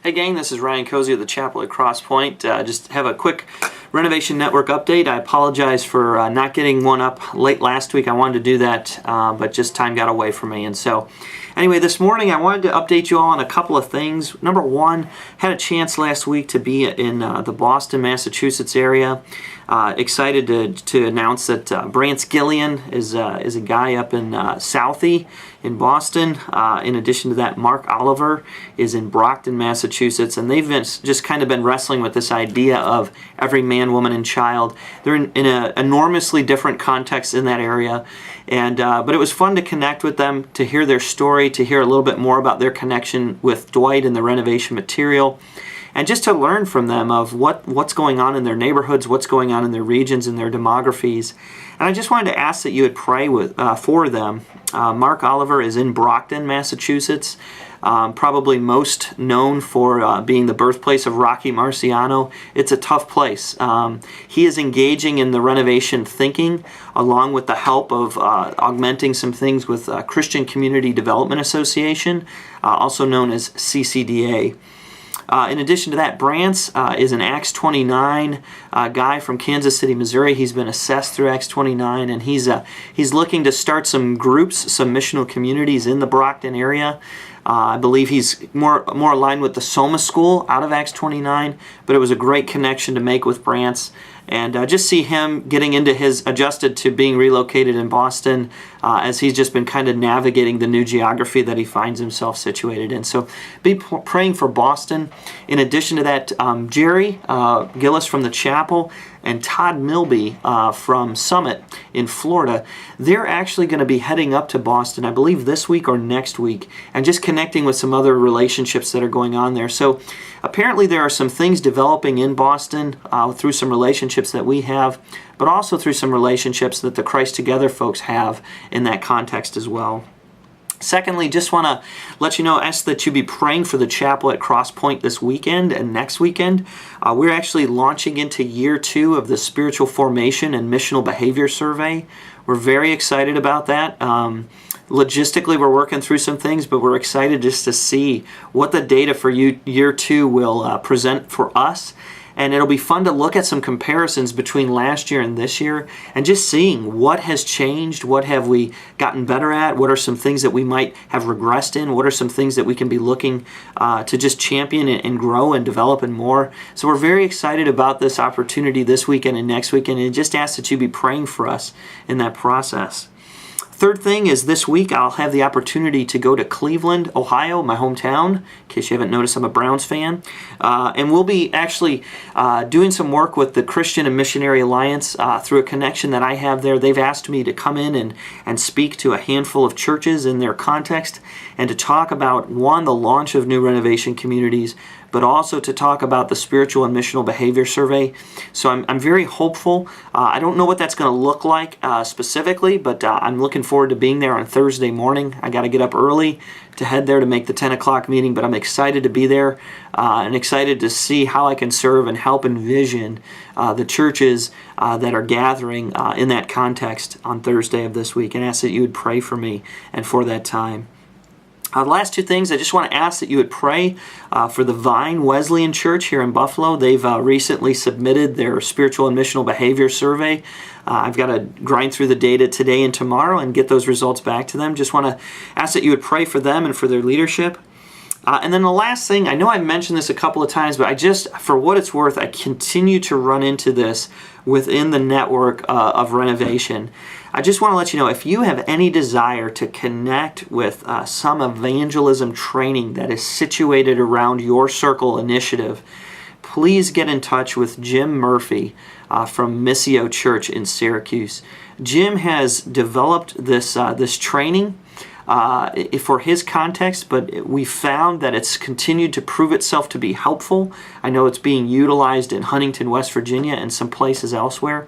Hey gang, this is Ryan Cozy of the Chapel at Cross Point. Just have a quick Renovation Network update. I apologize for not getting one up late last week. I wanted to do that, but just time got away from me. And so, anyway, this morning I wanted to update you all on a couple of things. Number one, had a chance last week to be in the Boston, Massachusetts area. Excited to announce that Brance Gillian is a guy up in Southie in Boston. In addition to that, Mark Oliver is in Brockton, Massachusetts, and they've just kind of been wrestling with this idea of every man, woman, and child. They're in an enormously different context in that area, and but it was fun to connect with them, to hear their story, to hear a little bit more about their connection with Dwight and the renovation material, and just to learn from them of what's going on in their neighborhoods, what's going on in their regions and their demographies. And I just wanted to ask that you would pray for them. Mark Oliver is in Brockton, Massachusetts, probably most known for being the birthplace of Rocky Marciano. It's a tough place. He is engaging in the renovation thinking, along with the help of augmenting some things with Christian Community Development Association, also known as CCDA. In addition to that, Brance is an Acts 29 guy from Kansas City, Missouri. He's been assessed through Acts 29, and he's looking to start some groups, some missional communities in the Brockton area. I believe he's more aligned with the Soma School out of Acts 29, but it was a great connection to make with Brance. And just see him getting into adjusted to being relocated in Boston as he's just been kind of navigating the new geography that he finds himself situated in. So be praying for Boston. In addition to that, Jerry Gillis from the Chapel and Todd Milby from Summit in Florida, they're actually going to be heading up to Boston, I believe this week or next week, and just connecting with some other relationships that are going on there. So apparently there are some things developing in Boston through some relationships that we have, but also through some relationships that the Christ Together folks have in that context as well. Secondly, just want to let you know, ask that you be praying for the chapel at Cross Point this weekend and next weekend. We're actually launching into year 2 of the Spiritual Formation and Missional Behavior Survey. We're very excited about that. Logistically, we're working through some things, but we're excited just to see what the data for year 2 will present for us. And it'll be fun to look at some comparisons between last year and this year and just seeing what has changed, what have we gotten better at, what are some things that we might have regressed in, what are some things that we can be looking to just champion and grow and develop and more. So we're very excited about this opportunity this weekend and next weekend, and just ask that you be praying for us in that process. Third thing is this week I'll have the opportunity to go to Cleveland, Ohio, my hometown. In case you haven't noticed, I'm a Browns fan. And we'll be actually doing some work with the Christian and Missionary Alliance through a connection that I have there. They've asked me to come in and speak to a handful of churches in their context and to talk about, one, the launch of new renovation communities, but also to talk about the Spiritual and Missional Behavior Survey. So I'm very hopeful. I don't know what that's going to look like specifically, but I'm looking forward to being there on Thursday morning. I got to get up early to head there to make the 10 o'clock meeting, but I'm excited to be there and excited to see how I can serve and help envision the churches that are gathering in that context on Thursday of this week, and ask that you would pray for me and for that time. The last two things, I just want to ask that you would pray for the Vine Wesleyan Church here in Buffalo. They've recently submitted their Spiritual and Missional Behavior Survey. I've got to grind through the data today and tomorrow and get those results back to them. Just want to ask that you would pray for them and for their leadership. And then the last thing, I know I've mentioned this a couple of times, but I just, for what it's worth, I continue to run into this within the network of renovation. I just want to let you know, if you have any desire to connect with some evangelism training that is situated around your circle initiative, please get in touch with Jim Murphy from Missio Church in Syracuse. Jim has developed this training for his context, but we found that it's continued to prove itself to be helpful. I know it's being utilized in Huntington, West Virginia, and some places elsewhere.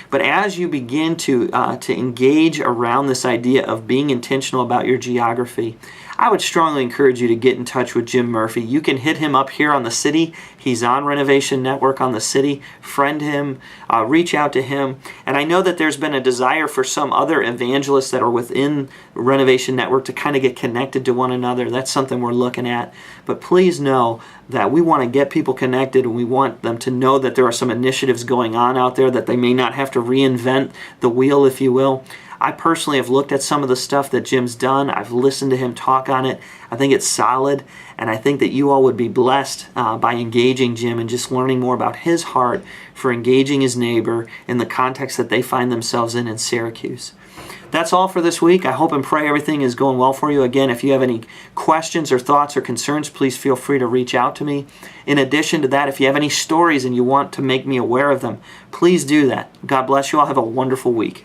But as you begin to engage around this idea of being intentional about your geography, I would strongly encourage you to get in touch with Jim Murphy. You can hit him up here on the city. He's on Renovation Network on the city. Friend him, reach out to him. And I know that there's been a desire for some other evangelists that are within Renovation Network to kind of get connected to one another. That's something we're looking at. But please know that we want to get people connected, and we want them to know that there are some initiatives going on out there, that they may not have to reinvent the wheel, if you will. I personally have looked at some of the stuff that Jim's done. I've listened to him talk on it. I think it's solid, and I think that you all would be blessed by engaging Jim and just learning more about his heart for engaging his neighbor in the context that they find themselves in Syracuse. That's all for this week. I hope and pray everything is going well for you. Again, if you have any questions or thoughts or concerns, please feel free to reach out to me. In addition to that, if you have any stories and you want to make me aware of them, please do that. God bless you all. Have a wonderful week.